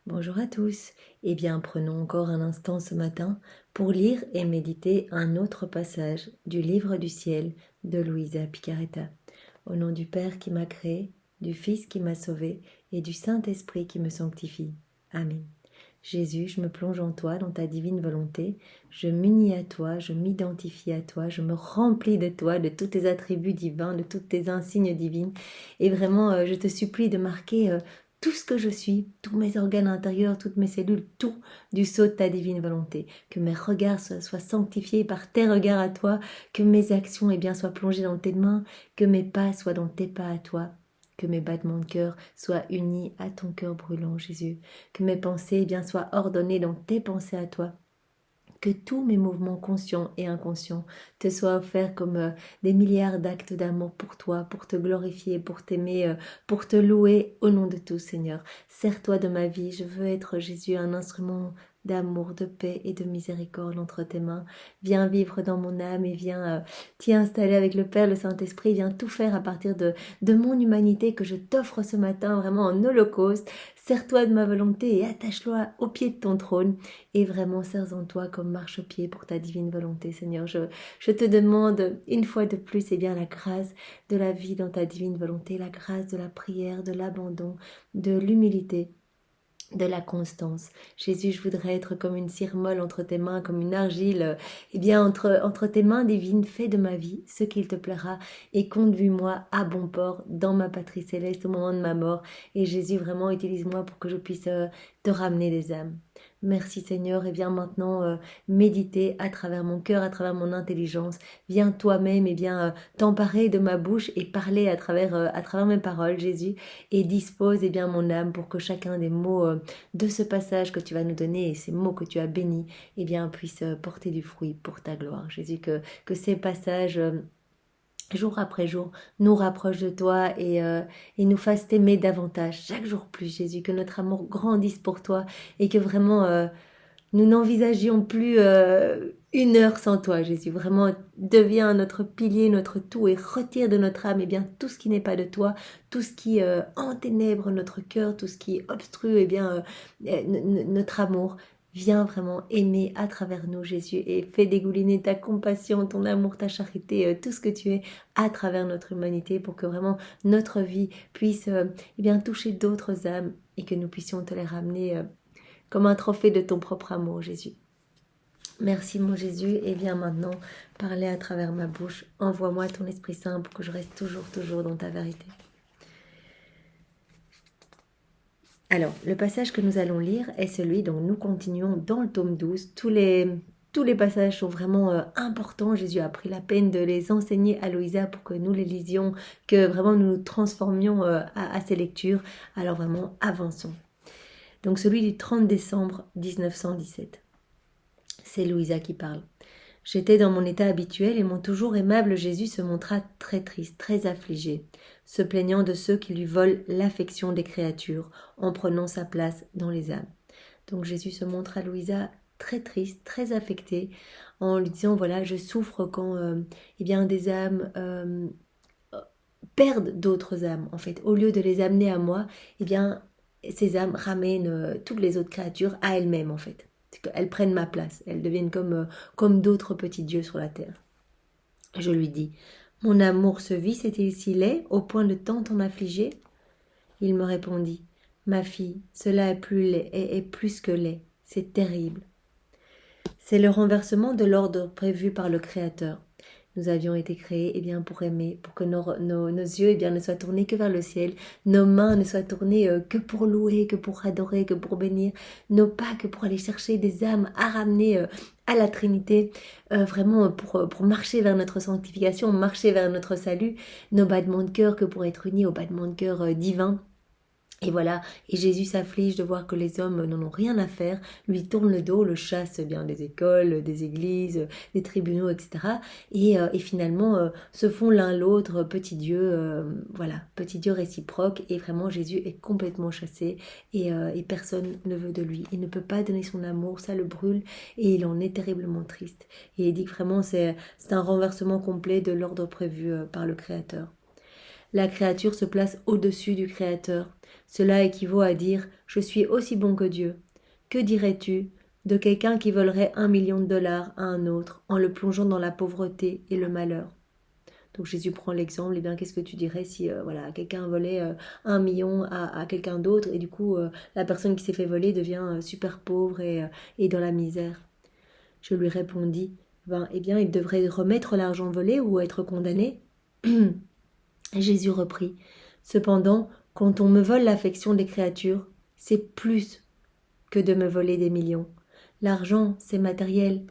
Bonjour à tous. Eh bien, prenons encore un instant ce matin pour lire et méditer un autre passage du livre du ciel de Luisa Picaretta. Au nom du Père qui m'a créé, du Fils qui m'a sauvé et du Saint-Esprit qui me sanctifie. Amen. Jésus, je me plonge en toi, dans ta divine volonté. Je m'unis à toi, je m'identifie à toi, je me remplis de toi, de tous tes attributs divins, de toutes tes insignes divines. Et vraiment, je te supplie de marquer tout ce que je suis, tous mes organes intérieurs, toutes mes cellules, tout du sceau de ta divine volonté. Que mes regards soient sanctifiés par tes regards à toi, que mes actions soient plongées dans tes mains, que mes pas soient dans tes pas à toi. Que mes battements de cœur soient unis à ton cœur brûlant, Jésus. Que mes pensées soient ordonnées dans tes pensées à toi. Que tous mes mouvements conscients et inconscients te soient offerts comme des milliards d'actes d'amour pour toi, pour te glorifier, pour t'aimer, pour te louer au nom de tous, Seigneur. Sers-toi de ma vie. Je veux être, Jésus, un instrument d'amour, de paix et de miséricorde entre tes mains. Viens vivre dans mon âme et viens t'y installer avec le Père, le Saint-Esprit. Viens tout faire à partir de mon humanité que je t'offre ce matin, vraiment en holocauste. Sers-toi de ma volonté et attache-la au pied de ton trône. Et vraiment, sers-en toi comme marchepied pour ta divine volonté, Seigneur. Je te demande une fois de plus, la grâce de la vie dans ta divine volonté, la grâce de la prière, de l'abandon, de l'humilité, de la constance. Jésus, je voudrais être comme une cire molle entre tes mains, comme une argile, entre tes mains divines, fais de ma vie ce qu'il te plaira et conduis-moi à bon port dans ma patrie céleste au moment de ma mort. Et Jésus, vraiment, utilise-moi pour que je puisse te ramener des âmes. Merci Seigneur, et viens maintenant méditer à travers mon cœur, à travers mon intelligence. Viens toi-même t'emparer de ma bouche et parler à travers mes paroles, Jésus, et dispose mon âme pour que chacun des mots de ce passage que tu vas nous donner et ces mots que tu as bénis, puissent porter du fruit pour ta gloire. Jésus, que ces passages jour après jour, nous rapprochent de toi et nous fassent t'aimer davantage, chaque jour plus, Jésus, que notre amour grandisse pour toi et que vraiment nous n'envisagions plus une heure sans toi, Jésus. Vraiment, deviens notre pilier, notre tout et retire de notre âme tout ce qui n'est pas de toi, tout ce qui enténèbre notre cœur, tout ce qui obstrue notre amour. Viens vraiment aimer à travers nous, Jésus, et fais dégouliner ta compassion, ton amour, ta charité, tout ce que tu es à travers notre humanité pour que vraiment notre vie puisse toucher d'autres âmes et que nous puissions te les ramener comme un trophée de ton propre amour, Jésus. Merci mon Jésus, et viens maintenant parler à travers ma bouche. Envoie-moi ton Esprit Saint pour que je reste toujours dans ta vérité. Alors, le passage que nous allons lire est celui dont nous continuons dans le tome 12. Tous les passages sont vraiment importants. Jésus a pris la peine de les enseigner à Louisa pour que nous les lisions, que vraiment nous nous transformions à ces lectures. Alors vraiment, avançons. Donc celui du 30 décembre 1917. C'est Louisa qui parle. J'étais dans mon état habituel et mon toujours aimable Jésus se montra très triste, très affligé, se plaignant de ceux qui lui volent l'affection des créatures en prenant sa place dans les âmes. Donc Jésus se montre à Louisa très triste, très affecté, en lui disant voilà, je souffre quand des âmes perdent d'autres âmes. En fait, au lieu de les amener à moi, ces âmes ramènent toutes les autres créatures à elles-mêmes en fait. Elles prennent ma place, elles deviennent comme d'autres petits dieux sur la terre. Je lui dis, mon amour ce vice est-il si laid au point de tant t'en affliger? Il me répondit, ma fille, cela est plus laid, est plus que laid, c'est terrible. C'est le renversement de l'ordre prévu par le Créateur. Nous avions été créés pour aimer, pour que nos yeux ne soient tournés que vers le ciel, nos mains ne soient tournées que pour louer, que pour adorer, que pour bénir, nos pas que pour aller chercher des âmes à ramener à la Trinité, vraiment pour marcher vers notre sanctification, marcher vers notre salut, nos battements de cœur que pour être unis aux battements de cœur divins. Et voilà, et Jésus s'afflige de voir que les hommes n'en ont rien à faire, lui tourne le dos, le chasse des écoles, des églises, des tribunaux, etc. Et finalement se font l'un l'autre petits dieux, petits dieux réciproques. Et vraiment Jésus est complètement chassé et personne ne veut de lui. Il ne peut pas donner son amour, ça le brûle et il en est terriblement triste. Et il dit que vraiment c'est un renversement complet de l'ordre prévu par le Créateur. La créature se place au-dessus du Créateur. Cela équivaut à dire « Je suis aussi bon que Dieu ». Que dirais-tu de quelqu'un qui volerait 1 million de dollars à un autre en le plongeant dans la pauvreté et le malheur? Donc Jésus prend l'exemple, et bien qu'est-ce que tu dirais si voilà, quelqu'un volait 1 million à quelqu'un d'autre et du coup la personne qui s'est fait voler devient super pauvre et dans la misère. Je lui répondis, eh bien il devrait remettre l'argent volé ou être condamné. Jésus reprit, cependant, quand on me vole l'affection des créatures, c'est plus que de me voler des millions. L'argent, c'est matériel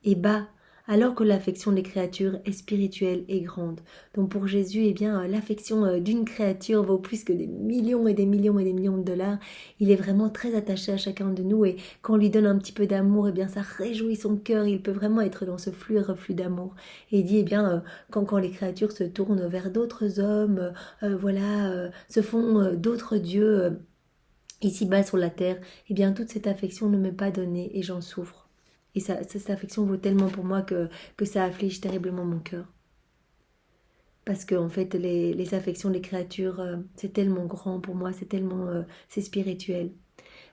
et bas, alors que l'affection des créatures est spirituelle et grande. Donc pour Jésus, eh bien, l'affection d'une créature vaut plus que des millions et des millions et des millions de dollars. Il est vraiment très attaché à chacun de nous et quand on lui donne un petit peu d'amour, eh bien, ça réjouit son cœur. Il peut vraiment être dans ce flux et reflux d'amour. Et il dit, eh bien, quand les créatures se tournent vers d'autres hommes, se font d'autres dieux, ici-bas sur la terre, eh bien toute cette affection ne m'est pas donnée et j'en souffre. Et cette affection vaut tellement pour moi que ça afflige terriblement mon cœur. Parce que en fait, les affections des créatures, c'est tellement grand pour moi, c'est spirituel.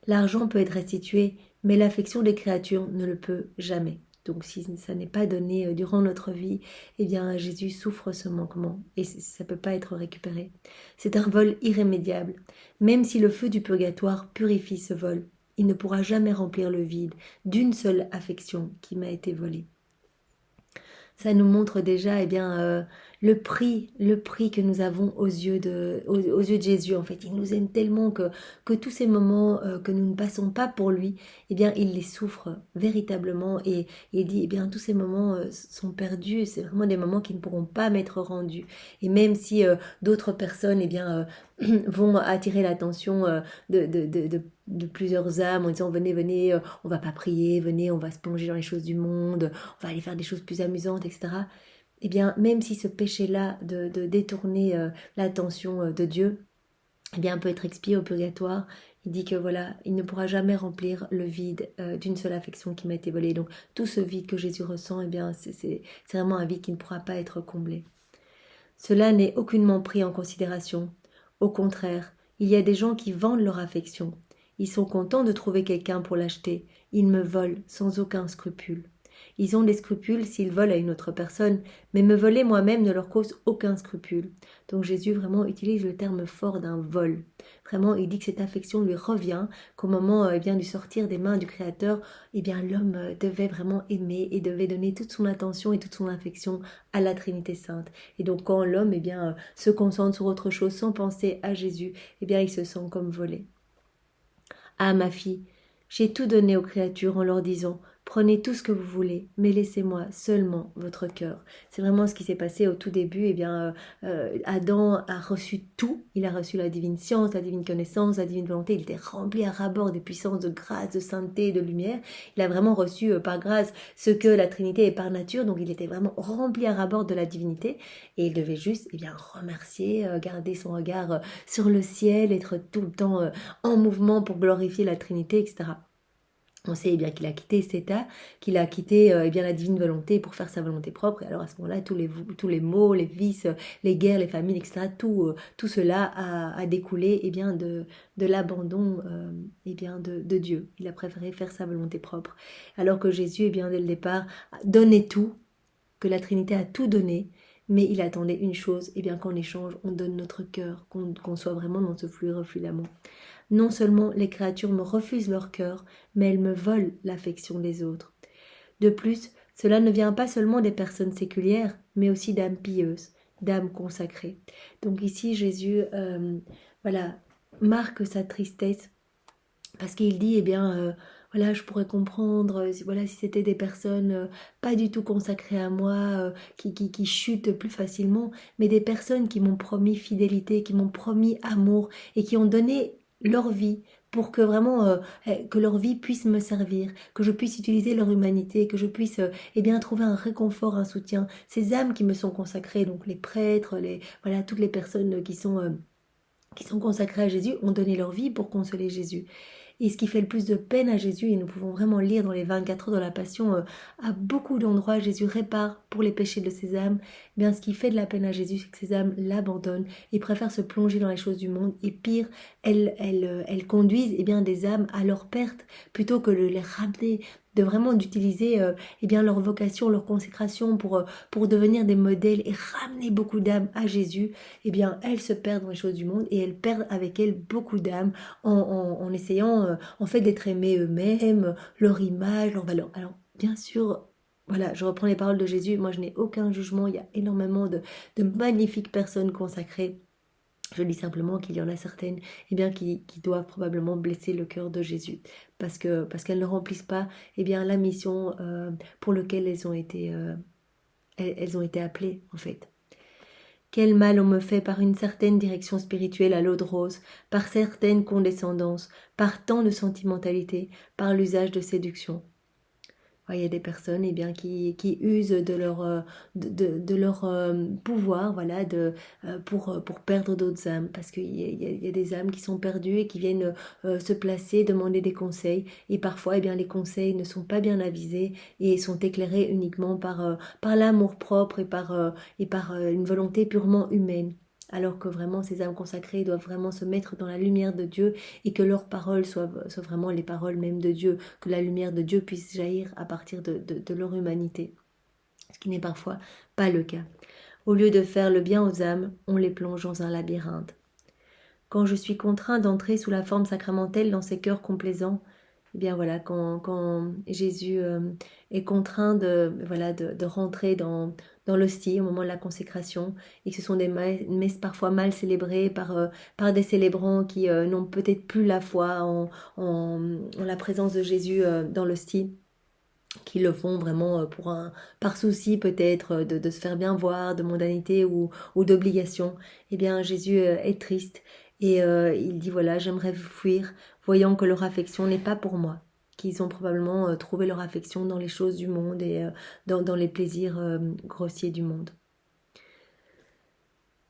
L'argent peut être restitué, mais l'affection des créatures ne le peut jamais. Donc si ça n'est pas donné durant notre vie, eh bien Jésus souffre ce manquement et ça ne peut pas être récupéré. C'est un vol irrémédiable. Même si le feu du purgatoire purifie ce vol, il ne pourra jamais remplir le vide d'une seule affection qui m'a été volée. Ça nous montre déjà le prix que nous avons aux yeux de Jésus. En fait, il nous aime tellement que tous ces moments que nous ne passons pas pour lui, eh bien, il les souffre véritablement et il dit, eh bien, tous ces moments sont perdus. C'est vraiment des moments qui ne pourront pas m'être rendus. Et même si d'autres personnes, vont attirer l'attention de plusieurs âmes en disant venez, on va pas prier, venez, on va se plonger dans les choses du monde, on va aller faire des choses plus amusantes, etc. Eh bien, même si ce péché-là de détourner l'attention de Dieu, eh bien, peut être expié au purgatoire, il dit que voilà, il ne pourra jamais remplir le vide d'une seule affection qui m'a été volée. Donc, tout ce vide que Jésus ressent, eh bien, c'est vraiment un vide qui ne pourra pas être comblé. Cela n'est aucunement pris en considération. Au contraire, il y a des gens qui vendent leur affection. Ils sont contents de trouver quelqu'un pour l'acheter. Ils me volent sans aucun scrupule. Ils ont des scrupules s'ils volent à une autre personne, mais me voler moi-même ne leur cause aucun scrupule. Donc Jésus vraiment utilise le terme fort d'un vol. Vraiment, il dit que cette affection lui revient, qu'au moment du sortir des mains du Créateur, l'homme devait vraiment aimer et devait donner toute son attention et toute son affection à la Trinité Sainte. Et donc quand l'homme se concentre sur autre chose sans penser à Jésus, il se sent comme volé. Ah ma fille, j'ai tout donné aux créatures en leur disant « Prenez tout ce que vous voulez, mais laissez-moi seulement votre cœur. » C'est vraiment ce qui s'est passé au tout début. Adam a reçu tout. Il a reçu la divine science, la divine connaissance, la divine volonté. Il était rempli à ras-bord de puissance, de grâce, de sainteté, de lumière. Il a vraiment reçu par grâce ce que la Trinité est par nature. Donc il était vraiment rempli à ras-bord de la divinité. Et il devait juste remercier, garder son regard sur le ciel, être tout le temps en mouvement pour glorifier la Trinité, etc. On sait qu'il a quitté cet état, qu'il a quitté la divine volonté pour faire sa volonté propre. Et alors à ce moment-là, tous les maux, les vices, les guerres, les famines, etc., tout cela a découlé de l'abandon de Dieu. Il a préféré faire sa volonté propre. Alors que Jésus, dès le départ, donnait tout, que la Trinité a tout donné, mais il attendait une chose, qu'en échange, on donne notre cœur, qu'on soit vraiment dans ce flux et reflux d'amour. Non seulement les créatures me refusent leur cœur, mais elles me volent l'affection des autres. De plus, cela ne vient pas seulement des personnes séculières, mais aussi d'âmes pieuses, d'âmes consacrées. Donc ici, Jésus marque sa tristesse, parce qu'il dit, je pourrais comprendre si c'était des personnes pas du tout consacrées à moi, qui chutent plus facilement, mais des personnes qui m'ont promis fidélité, qui m'ont promis amour et qui ont donné leur vie pour que vraiment que leur vie puisse me servir, que je puisse utiliser leur humanité, que je puisse trouver un réconfort, un soutien. Ces âmes qui me sont consacrées, donc les prêtres, toutes les personnes qui sont consacrées à Jésus ont donné leur vie pour consoler Jésus. Et ce qui fait le plus de peine à Jésus, et nous pouvons vraiment lire dans les 24 heures de la Passion, à beaucoup d'endroits, Jésus répare pour les péchés de ses âmes. Eh bien, ce qui fait de la peine à Jésus, c'est que ses âmes l'abandonnent et préfèrent se plonger dans les choses du monde. Et pire, elles conduisent eh bien, des âmes à leur perte plutôt que de les ramener, de vraiment d'utiliser eh bien, leur vocation, leur consécration pour devenir des modèles et ramener beaucoup d'âmes à Jésus. Eh bien, elles se perdent dans les choses du monde et elles perdent avec elles beaucoup d'âmes en essayant en fait d'être aimées eux-mêmes, leur image, leur valeur. Alors, bien sûr, voilà, je reprends les paroles de Jésus. Moi, je n'ai aucun jugement. Il y a énormément de magnifiques personnes consacrées. Je dis simplement qu'il y en a certaines eh bien, qui doivent probablement blesser le cœur de Jésus parce qu'elles ne remplissent pas eh bien, la mission pour laquelle elles ont été appelées en fait. Quel mal on me fait par une certaine direction spirituelle à l'eau de rose, par certaines condescendances, par tant de sentimentalité, par l'usage de séduction. Il y a des personnes eh bien, qui usent de leur pouvoir voilà, pour perdre d'autres âmes. Parce qu'il y a des âmes qui sont perdues et qui viennent se placer, demander des conseils. Et parfois, eh bien, les conseils ne sont pas bien avisés et sont éclairés uniquement par l'amour-propre et par une volonté purement humaine. Alors que vraiment ces âmes consacrées doivent vraiment se mettre dans la lumière de Dieu et que leurs paroles soient vraiment les paroles même de Dieu, que la lumière de Dieu puisse jaillir à partir de leur humanité, ce qui n'est parfois pas le cas. Au lieu de faire le bien aux âmes, on les plonge dans un labyrinthe. Quand je suis contraint d'entrer sous la forme sacramentelle dans ces cœurs complaisants, eh bien voilà, quand Jésus est contraint de rentrer dans l'hostie au moment de la consécration, et que ce sont des messes parfois mal célébrées par des célébrants qui n'ont peut-être plus la foi en la présence de Jésus dans l'hostie, qui le font vraiment par souci peut-être de se faire bien voir, de mondanité ou d'obligation. Eh bien Jésus est triste et il dit voilà, j'aimerais fuir, voyant que leur affection n'est pas pour moi, qu'ils ont probablement trouvé leur affection dans les choses du monde et dans les plaisirs grossiers du monde.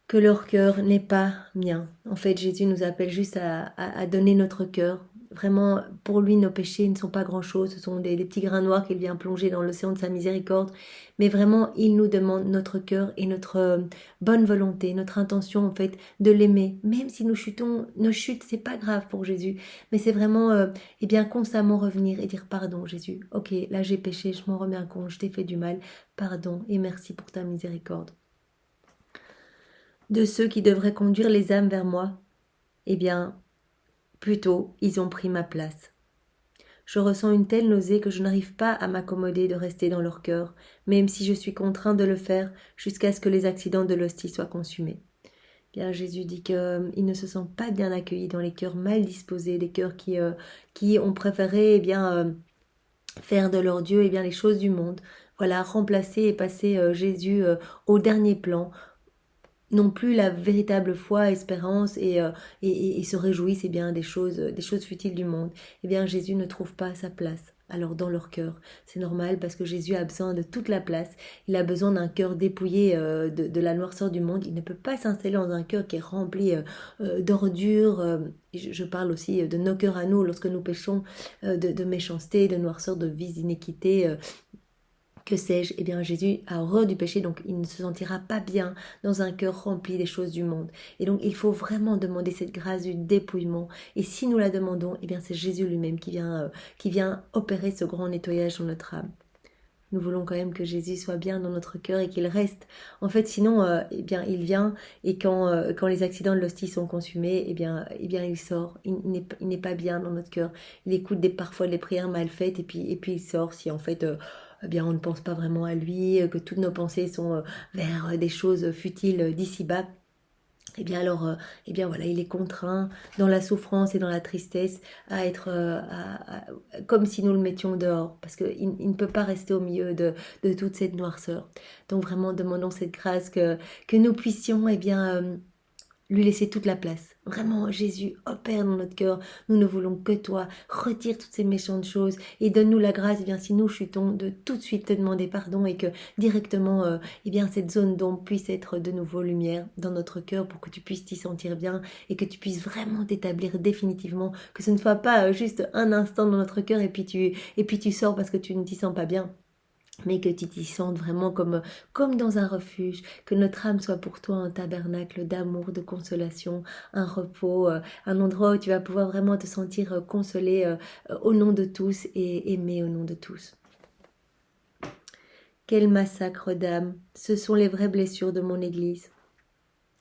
Que leur cœur n'est pas mien. En fait, Jésus nous appelle juste à donner notre cœur. Vraiment, pour lui, nos péchés ne sont pas grand-chose. Ce sont des petits grains noirs qu'il vient plonger dans l'océan de sa miséricorde. Mais vraiment, il nous demande notre cœur et notre bonne volonté, notre intention, en fait, de l'aimer. Même si nous chutons, nos chutes, c'est pas grave pour Jésus. Mais c'est vraiment, eh bien, constamment revenir et dire pardon, Jésus. Ok, là, j'ai péché, je m'en remets un compte, je t'ai fait du mal. Pardon et merci pour ta miséricorde. De ceux qui devraient conduire les âmes vers moi, eh bien, plutôt, ils ont pris ma place. Je ressens une telle nausée que je n'arrive pas à m'accommoder de rester dans leur cœur, même si je suis contraint de le faire jusqu'à ce que les accidents de l'hostie soient consumés. Bien, Jésus dit qu'il ne se sent pas bien accueilli dans les cœurs mal disposés, des cœurs qui ont préféré faire de leur Dieu les choses du monde. Voilà, remplacer et passer Jésus au dernier plan, non plus la véritable foi, espérance et se réjouissent bien des choses futiles du monde. Eh bien Jésus ne trouve pas sa place. Alors dans leur cœur, c'est normal parce que Jésus a besoin de toute la place. Il a besoin d'un cœur dépouillé de la noirceur du monde. Il ne peut pas s'installer dans un cœur qui est rempli d'ordures. Je parle aussi de nos cœurs à nous lorsque nous péchons de méchanceté, de noirceur, de vice, d'iniquité. Que sais-je? Eh bien, Jésus a horreur du péché, donc il ne se sentira pas bien dans un cœur rempli des choses du monde. Et donc, il faut vraiment demander cette grâce du dépouillement. Et si nous la demandons, eh bien, c'est Jésus lui-même qui vient opérer ce grand nettoyage dans notre âme. Nous voulons quand même que Jésus soit bien dans notre cœur et qu'il reste. En fait, sinon, eh bien, il vient et quand les accidents de l'hostie sont consumés, eh bien, il sort. Il n'est pas bien dans notre cœur. Il écoute parfois des prières mal faites et puis il sort. Si en fait, eh bien, on ne pense pas vraiment à lui, que toutes nos pensées sont vers des choses futiles d'ici-bas. Eh bien alors, eh bien voilà, il est contraint dans la souffrance et dans la tristesse à être comme si nous le mettions dehors, parce qu'il ne peut pas rester au milieu de toute cette noirceur. Donc vraiment, demandons cette grâce que nous puissions, eh bien, lui laisser toute la place. Vraiment, Jésus, opère dans notre cœur. Nous ne voulons que toi. Retire toutes ces méchantes choses et donne-nous la grâce, eh bien, si nous chutons, de tout de suite te demander pardon et que directement, eh bien, cette zone d'ombre puisse être de nouveau lumière dans notre cœur pour que tu puisses t'y sentir bien et que tu puisses vraiment t'établir définitivement, que ce ne soit pas juste un instant dans notre cœur et puis tu sors parce que tu ne t'y sens pas bien, mais que tu t'y sentes vraiment comme dans un refuge, que notre âme soit pour toi un tabernacle d'amour, de consolation, un repos, un endroit où tu vas pouvoir vraiment te sentir consolé au nom de tous et aimé au nom de tous. Quel massacre d'âme, ce sont les vraies blessures de mon Église.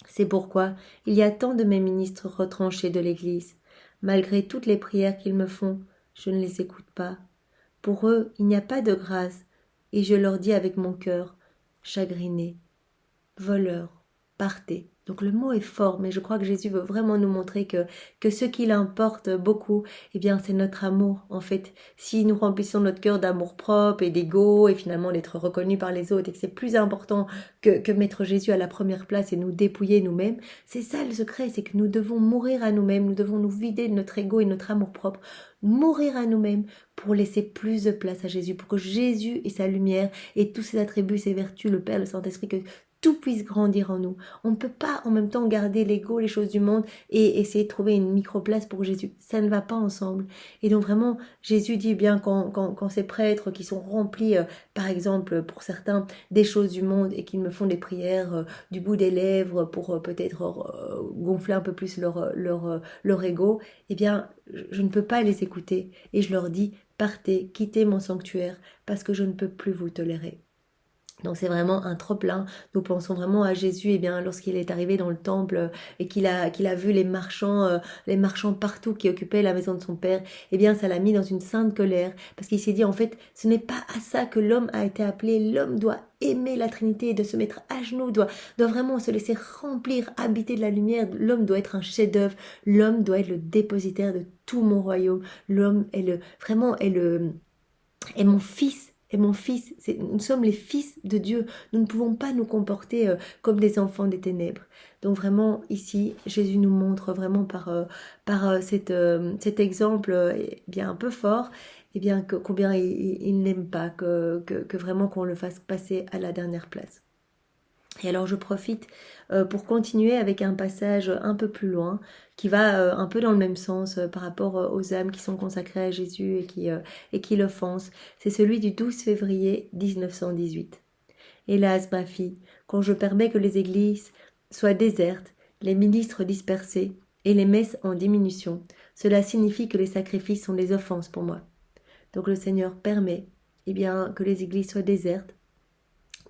C'est pourquoi il y a tant de mes ministres retranchés de l'Église. Malgré toutes les prières qu'ils me font, je ne les écoute pas. Pour eux, il n'y a pas de grâce, et je leur dis avec mon cœur, chagriné, voleur, partez. Donc le mot est fort, mais je crois que Jésus veut vraiment nous montrer que ce qui l'importe beaucoup, eh bien c'est notre amour. En fait, si nous remplissons notre cœur d'amour propre et d'ego, et finalement d'être reconnus par les autres, et que c'est plus important que mettre Jésus à la première place et nous dépouiller nous-mêmes, c'est ça le secret, c'est que nous devons mourir à nous-mêmes, nous devons nous vider de notre ego et de notre amour propre, mourir à nous-mêmes pour laisser plus de place à Jésus, pour que Jésus et sa lumière et tous ses attributs, ses vertus, le Père, le Saint-Esprit, que tout puisse grandir en nous. On ne peut pas en même temps garder l'ego, les choses du monde et essayer de trouver une micro-place pour Jésus. Ça ne va pas ensemble. Et donc vraiment, Jésus dit bien quand ces prêtres qui sont remplis, par exemple, pour certains, des choses du monde et qui me font des prières du bout des lèvres pour peut-être gonfler un peu plus leur ego, eh bien, je ne peux pas les écouter. Et je leur dis, partez, quittez mon sanctuaire parce que je ne peux plus vous tolérer. Donc c'est vraiment un trop-plein. Nous pensons vraiment à Jésus, eh bien, lorsqu'il est arrivé dans le temple et qu'il a vu les marchands partout qui occupaient la maison de son père, eh bien ça l'a mis dans une sainte colère parce qu'il s'est dit en fait ce n'est pas à ça que l'homme a été appelé. L'homme doit aimer la Trinité, de se mettre à genoux, doit vraiment se laisser remplir, habiter de la lumière. L'homme doit être un chef-d'œuvre. L'homme doit être le dépositaire de tout mon royaume. L'homme est mon fils. Et mon fils, nous sommes les fils de Dieu. Nous ne pouvons pas nous comporter comme des enfants des ténèbres. Donc vraiment, ici, Jésus nous montre vraiment par cet exemple bien un peu fort, et bien combien il n'aime pas que vraiment qu'on le fasse passer à la dernière place. Et alors je profite pour continuer avec un passage un peu plus loin qui va un peu dans le même sens par rapport aux âmes qui sont consacrées à Jésus et qui l'offensent. C'est celui du 12 février 1918. Hélas, ma fille, quand je permets que les églises soient désertes, les ministres dispersés et les messes en diminution, cela signifie que les sacrifices sont des offenses pour moi. Donc le Seigneur permet bien, que les églises soient désertes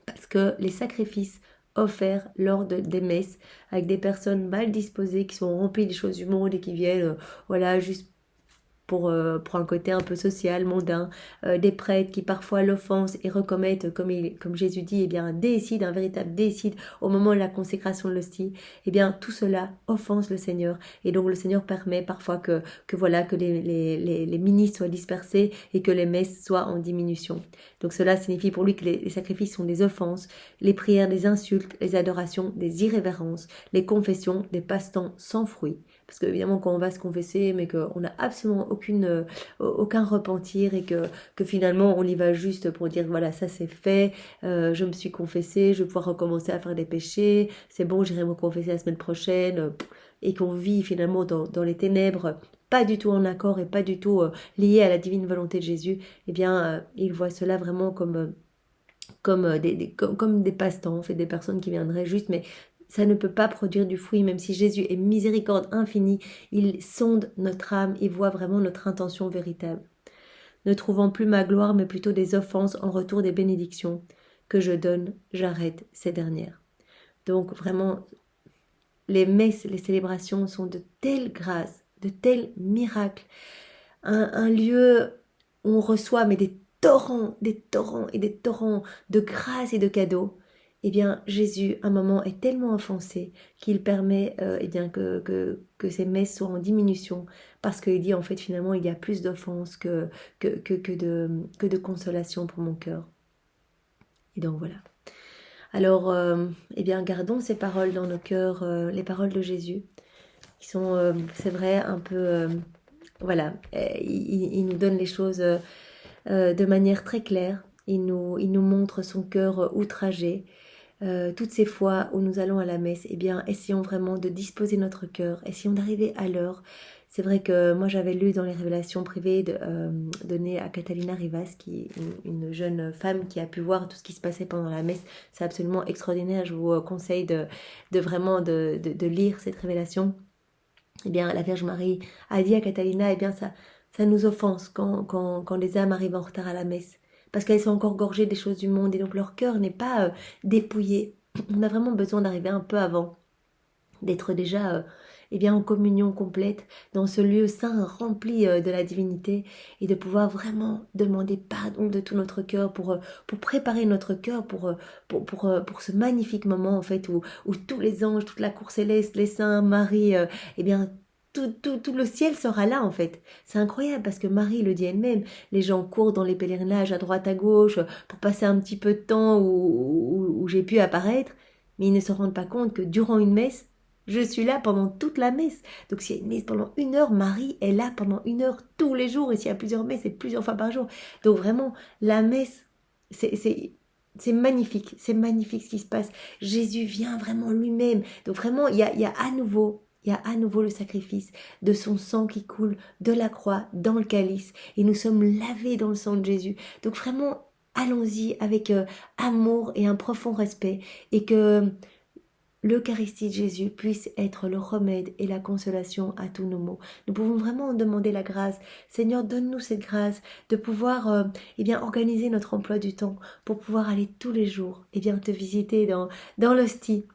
parce que les sacrifices offerts lors des messes avec des personnes mal disposées qui sont remplies des choses du monde et qui viennent voilà juste pour un côté un peu social, mondain, des prêtres qui parfois l'offensent et recommettent, comme Jésus dit, eh bien, un déicide, un véritable déicide au moment de la consécration de l'hostie, eh bien, tout cela offense le Seigneur. Et donc, le Seigneur permet parfois que les ministres soient dispersés et que les messes soient en diminution. Donc, cela signifie pour lui que les sacrifices sont des offenses, les prières des insultes, les adorations des irrévérences, les confessions des passe-temps sans fruit. Parce que évidemment quand on va se confesser mais qu'on n'a absolument aucun repentir et que finalement on y va juste pour dire voilà ça c'est fait, je me suis confessé, je vais pouvoir recommencer à faire des péchés, c'est bon j'irai me confesser la semaine prochaine, et qu'on vit finalement dans les ténèbres, pas du tout en accord et pas du tout lié à la divine volonté de Jésus, eh bien il voit cela vraiment comme des passe-temps, en fait, des personnes qui viendraient juste, mais ça ne peut pas produire du fruit, même si Jésus est miséricorde infinie, il sonde notre âme, il voit vraiment notre intention véritable. Ne trouvant plus ma gloire, mais plutôt des offenses en retour des bénédictions que je donne, j'arrête ces dernières. Donc vraiment, les messes, les célébrations sont de telles grâces, de tels miracles, un lieu où on reçoit mais des torrents et des torrents de grâce et de cadeaux. Eh bien, Jésus, à un moment, est tellement offensé qu'il permet bien que ces messes soient en diminution, parce qu'il dit, en fait, finalement, il y a plus d'offenses que de consolation pour mon cœur. Et donc, voilà. Alors, eh bien, gardons ces paroles dans nos cœurs, les paroles de Jésus, qui sont, c'est vrai, un peu, voilà, il nous donne les choses de manière très claire. Il nous montre son cœur outragé. Toutes ces fois où nous allons à la messe, eh bien, essayons vraiment de disposer notre cœur, essayons d'arriver à l'heure. C'est vrai que moi, j'avais lu dans les révélations privées données à Catalina Rivas, qui est une jeune femme qui a pu voir tout ce qui se passait pendant la messe. C'est absolument extraordinaire. Je vous conseille de vraiment de lire cette révélation. Eh bien, la Vierge Marie a dit à Catalina, eh bien, ça nous offense quand les âmes arrivent en retard à la messe, parce qu'elles sont encore gorgées des choses du monde, et donc leur cœur n'est pas dépouillé. On a vraiment besoin d'arriver un peu avant, d'être déjà eh bien, en communion complète, dans ce lieu saint rempli de la divinité, et de pouvoir vraiment demander pardon de tout notre cœur pour préparer notre cœur pour ce magnifique moment en fait où tous les anges, toute la cour céleste, les saints, Marie, eh bien, tout le ciel sera là en fait. C'est incroyable parce que Marie le dit elle-même, les gens courent dans les pèlerinages à droite à gauche pour passer un petit peu de temps où j'ai pu apparaître, mais ils ne se rendent pas compte que durant une messe, je suis là pendant toute la messe. Donc s'il y a une messe pendant 1 heure, Marie est là pendant 1 heure tous les jours. Et s'il y a plusieurs messes, c'est plusieurs fois par jour. Donc vraiment, la messe, c'est magnifique. C'est magnifique ce qui se passe. Jésus vient vraiment lui-même. Donc vraiment, il y a à nouveau... Il y a à nouveau le sacrifice de son sang qui coule de la croix dans le calice. Et nous sommes lavés dans le sang de Jésus. Donc vraiment, allons-y avec amour et un profond respect. Et que l'Eucharistie de Jésus puisse être le remède et la consolation à tous nos maux. Nous pouvons vraiment demander la grâce. Seigneur, donne-nous cette grâce de pouvoir eh bien, organiser notre emploi du temps pour pouvoir aller tous les jours eh bien, te visiter dans l'hostie,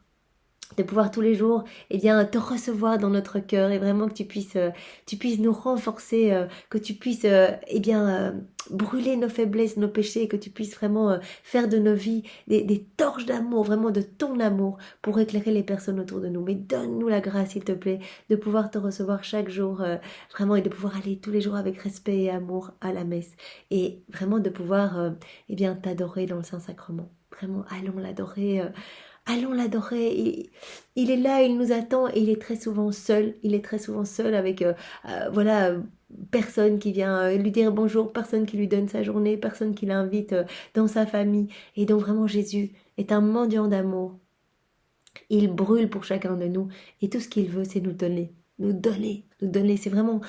de pouvoir tous les jours eh bien, te recevoir dans notre cœur et vraiment que tu puisses nous renforcer, que tu puisses eh bien, brûler nos faiblesses, nos péchés, que tu puisses vraiment faire de nos vies des torches d'amour, vraiment de ton amour pour éclairer les personnes autour de nous. Mais donne-nous la grâce, s'il te plaît, de pouvoir te recevoir chaque jour vraiment et de pouvoir aller tous les jours avec respect et amour à la messe et vraiment de pouvoir eh bien, t'adorer dans le Saint-Sacrement. Vraiment, allons l'adorer. Allons l'adorer, il est là, il nous attend et il est très souvent seul, il est très souvent seul avec voilà, personne qui vient lui dire bonjour, personne qui lui donne sa journée, personne qui l'invite dans sa famille. Et donc vraiment Jésus est un mendiant d'amour, il brûle pour chacun de nous et tout ce qu'il veut c'est nous donner, nous donner, nous donner. C'est vraiment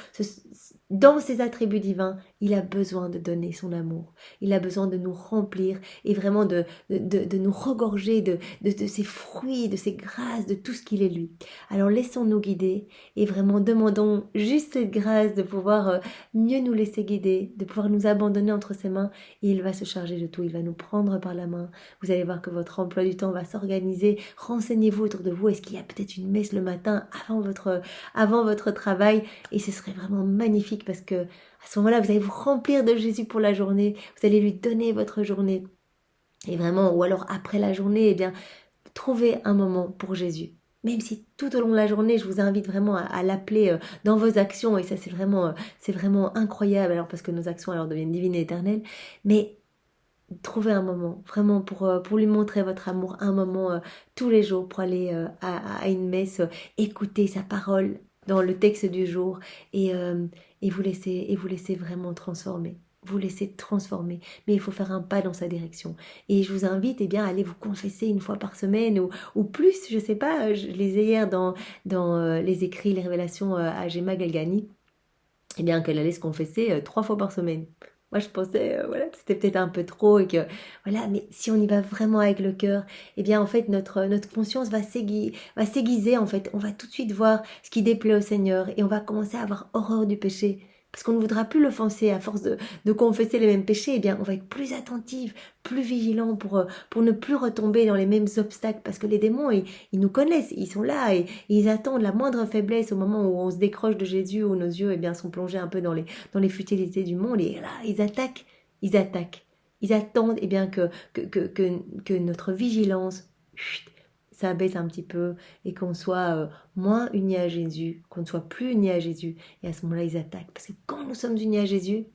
dans ses attributs divins, il a besoin de donner son amour. Il a besoin de nous remplir et vraiment de nous regorger de ses fruits, de ses grâces, de tout ce qu'il est lui. Alors laissons-nous guider et vraiment demandons juste cette grâce de pouvoir mieux nous laisser guider, de pouvoir nous abandonner entre ses mains et il va se charger de tout. Il va nous prendre par la main. Vous allez voir que votre emploi du temps va s'organiser. Renseignez-vous autour de vous. Est-ce qu'il y a peut-être une messe le matin avant votre travail? Et ce serait vraiment magnifique parce que à ce moment-là, vous allez vous remplir de Jésus pour la journée, vous allez lui donner votre journée. Et vraiment, ou alors après la journée, eh bien, trouvez un moment pour Jésus. Même si tout au long de la journée, je vous invite vraiment à l'appeler dans vos actions, et ça c'est vraiment incroyable, alors parce que nos actions alors deviennent divines et éternelles, mais trouvez un moment, vraiment pour lui montrer votre amour, un moment tous les jours pour aller à une messe, écouter sa parole dans le texte du jour et vous laisser vraiment transformer. Vous laisser transformer, mais il faut faire un pas dans sa direction. Et je vous invite eh bien, à aller vous confesser 1 fois par semaine ou plus, je sais pas, je lisais hier dans les écrits, les révélations à Gemma Galgani, eh bien qu'elle allait se confesser 3 fois par semaine. Moi, je pensais voilà, que c'était peut-être un peu trop et que voilà, mais si on y va vraiment avec le cœur, eh bien en fait notre conscience va s'aiguiser en fait. On va tout de suite voir ce qui déplaît au Seigneur et on va commencer à avoir horreur du péché. Parce qu'on ne voudra plus l'offenser à force de confesser les mêmes péchés, eh bien on va être plus attentif, plus vigilant pour ne plus retomber dans les mêmes obstacles. Parce que les démons, ils nous connaissent, ils sont là et ils attendent la moindre faiblesse au moment où on se décroche de Jésus, où nos yeux eh bien, sont plongés un peu dans les futilités du monde. Et là, ils attaquent. Ils attendent eh bien, que notre vigilance s'abaisse un petit peu et qu'on soit moins unis à Jésus, qu'on ne soit plus unis à Jésus. Et à ce moment-là, ils attaquent. Parce que quand nous sommes unis à Jésus,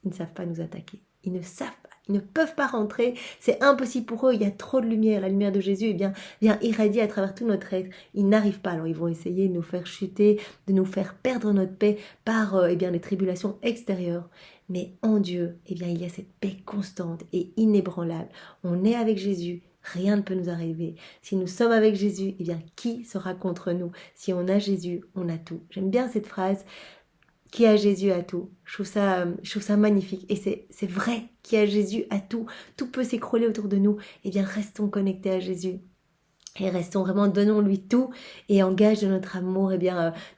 ils ne savent pas nous attaquer. Ils ne savent pas. Ils ne peuvent pas rentrer, c'est impossible pour eux, il y a trop de lumière, la lumière de Jésus vient irradier à travers tout notre être. Ils n'arrivent pas, alors ils vont essayer de nous faire chuter, de nous faire perdre notre paix par les tribulations extérieures. Mais en Dieu, il y a cette paix constante et inébranlable. On est avec Jésus, rien ne peut nous arriver. Si nous sommes avec Jésus, qui sera contre nous? Si on a Jésus, on a tout. J'aime bien cette phrase. Qui a Jésus a tout. Je trouve ça magnifique. Et c'est vrai, qui a Jésus a tout. Tout peut s'écrouler autour de nous. Restons connectés à Jésus. Et restons vraiment, donnons-lui tout. Et en gage de notre amour,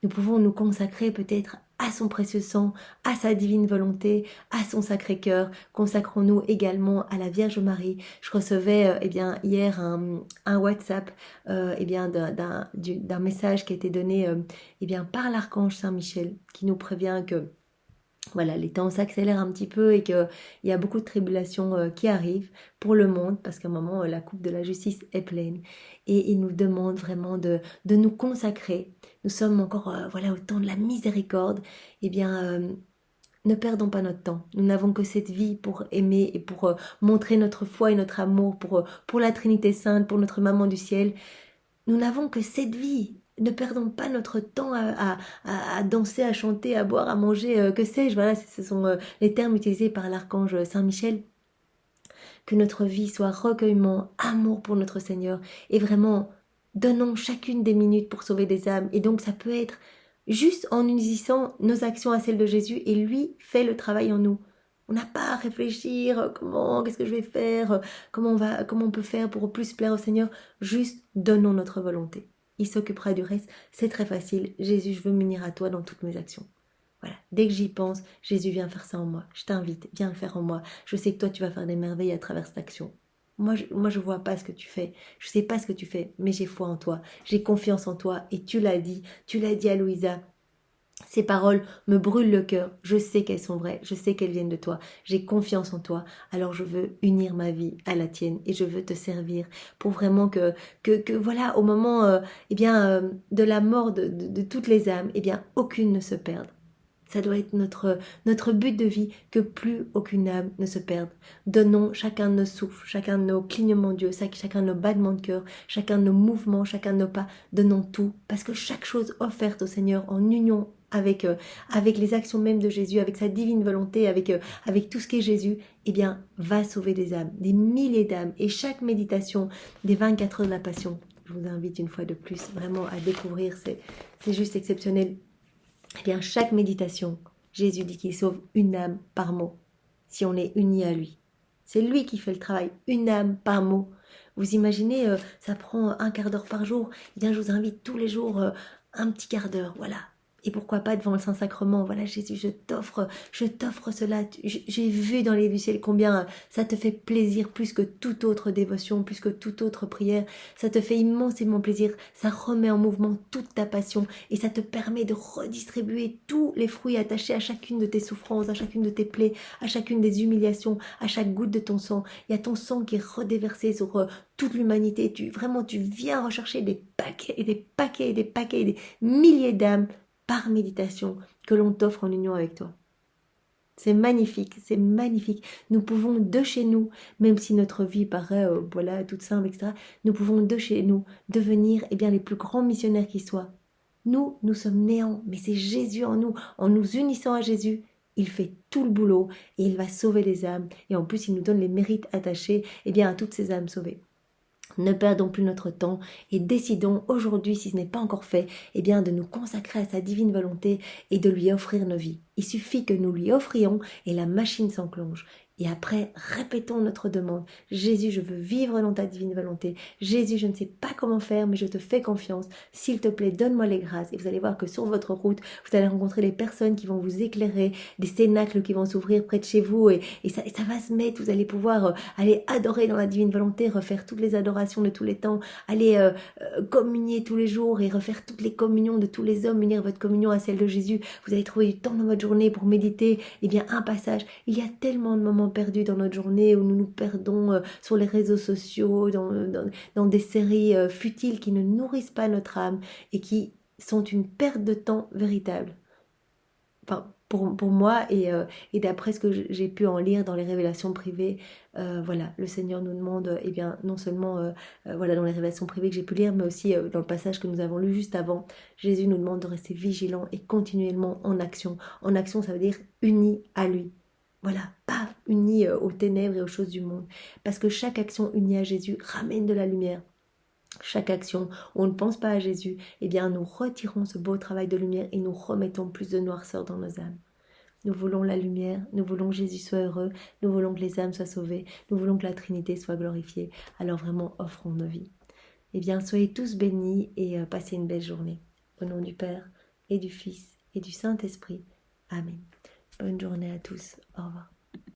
nous pouvons nous consacrer peut-être à son précieux sang, à sa divine volonté, à son sacré cœur. Consacrons-nous également à la Vierge Marie. Je recevais hier un WhatsApp d'un message qui a été donné par l'archange Saint-Michel, qui nous prévient que voilà, les temps s'accélèrent un petit peu et qu'il y a beaucoup de tribulations qui arrivent pour le monde, parce qu'à un moment, la coupe de la justice est pleine. Et il nous demande vraiment de nous consacrer. Nous sommes encore au temps de la miséricorde. Ne perdons pas notre temps. Nous n'avons que cette vie pour aimer et pour montrer notre foi et notre amour pour la Trinité Sainte, pour notre Maman du Ciel. Nous n'avons que cette vie. Ne perdons pas notre temps à danser, à chanter, à boire, à manger, que sais-je. Voilà, ce sont les termes utilisés par l'archange Saint-Michel. Que notre vie soit recueillement, amour pour notre Seigneur. Et vraiment, donnons chacune des minutes pour sauver des âmes. Et donc, ça peut être juste en unissant nos actions à celles de Jésus. Et lui fait le travail en nous. On n'a pas à réfléchir, qu'est-ce que je vais faire, comment on peut faire pour plus plaire au Seigneur. Juste donnons notre volonté. Il s'occupera du reste, c'est très facile. Jésus, je veux m'unir à toi dans toutes mes actions. Voilà, dès que j'y pense, Jésus, viens faire ça en moi. Je t'invite, viens le faire en moi. Je sais que toi, tu vas faire des merveilles à travers cette action. Moi, je vois pas ce que tu fais. Je sais pas ce que tu fais, mais j'ai foi en toi. J'ai confiance en toi. Et tu l'as dit à Louisa. Ces paroles me brûlent le cœur. Je sais qu'elles sont vraies. Je sais qu'elles viennent de toi. J'ai confiance en toi. Alors je veux unir ma vie à la tienne et je veux te servir pour vraiment que voilà, au moment de la mort de toutes les âmes, aucune ne se perde. Ça doit être notre but de vie, que plus aucune âme ne se perde. Donnons chacun de nos souffles, chacun de nos clignements d'yeux, chacun de nos battements de cœur, chacun de nos mouvements, chacun de nos pas. Donnons tout, parce que chaque chose offerte au Seigneur en union avec les actions même de Jésus, avec sa divine volonté, avec tout ce qu'est Jésus, va sauver des âmes, des milliers d'âmes. Et chaque méditation des 24 heures de la Passion, je vous invite une fois de plus vraiment à découvrir, c'est juste exceptionnel. Chaque méditation, Jésus dit qu'il sauve une âme par mot, si on est uni à lui. C'est lui qui fait le travail, une âme par mot. Vous imaginez, ça prend un quart d'heure par jour. Je vous invite tous les jours un petit quart d'heure, voilà. Et pourquoi pas devant le Saint-Sacrement. Voilà, Jésus, je t'offre cela. J'ai vu dans les du ciel combien ça te fait plaisir plus que toute autre dévotion, plus que toute autre prière. Ça te fait immensément plaisir. Ça remet en mouvement toute ta passion et ça te permet de redistribuer tous les fruits attachés à chacune de tes souffrances, à chacune de tes plaies, à chacune des humiliations, à chaque goutte de ton sang. Il y a ton sang qui est redéversé sur toute l'humanité. Tu viens rechercher des paquets et des paquets et des paquets, des milliers d'âmes par méditation que l'on t'offre en union avec toi. C'est magnifique, c'est magnifique. Nous pouvons de chez nous, même si notre vie paraît toute simple, etc., nous pouvons de chez nous devenir les plus grands missionnaires qui soient. Nous sommes néants, mais c'est Jésus en nous. En nous unissant à Jésus, il fait tout le boulot et il va sauver les âmes. Et en plus, il nous donne les mérites attachés à toutes ces âmes sauvées. Ne perdons plus notre temps et décidons aujourd'hui, si ce n'est pas encore fait, de nous consacrer à sa divine volonté et de lui offrir nos vies. Il suffit que nous lui offrions et la machine s'enclenche. Et après, répétons notre demande. Jésus, je veux vivre dans ta divine volonté. Jésus, je ne sais pas comment faire, mais je te fais confiance. S'il te plaît, donne-moi les grâces. Et vous allez voir que sur votre route, vous allez rencontrer les personnes qui vont vous éclairer, des cénacles qui vont s'ouvrir près de chez vous. Et ça va se mettre, vous allez pouvoir aller adorer dans la divine volonté, refaire toutes les adorations de tous les temps, aller communier tous les jours et refaire toutes les communions de tous les hommes, unir votre communion à celle de Jésus. Vous allez trouver du temps dans votre journée pour méditer. Un passage. Il y a tellement de moments perdus dans notre journée où nous nous perdons sur les réseaux sociaux, dans des séries futiles qui ne nourrissent pas notre âme et qui sont une perte de temps véritable. Enfin, pour moi et d'après ce que j'ai pu en lire dans les révélations privées, voilà, le Seigneur nous demande, eh bien, non seulement voilà, dans les révélations privées que j'ai pu lire, mais aussi dans le passage que nous avons lu juste avant, Jésus nous demande de rester vigilants et continuellement en action. En action, ça veut dire unis à lui. Voilà, pas unis aux ténèbres et aux choses du monde. Parce que chaque action unie à Jésus ramène de la lumière. Chaque action où on ne pense pas à Jésus, eh bien nous retirons ce beau travail de lumière et nous remettons plus de noirceur dans nos âmes. Nous voulons la lumière, nous voulons que Jésus soit heureux, nous voulons que les âmes soient sauvées, nous voulons que la Trinité soit glorifiée. Alors vraiment, offrons nos vies. Eh bien, soyez tous bénis et passez une belle journée. Au nom du Père et du Fils et du Saint-Esprit. Amen. Bonne journée à tous. Au revoir.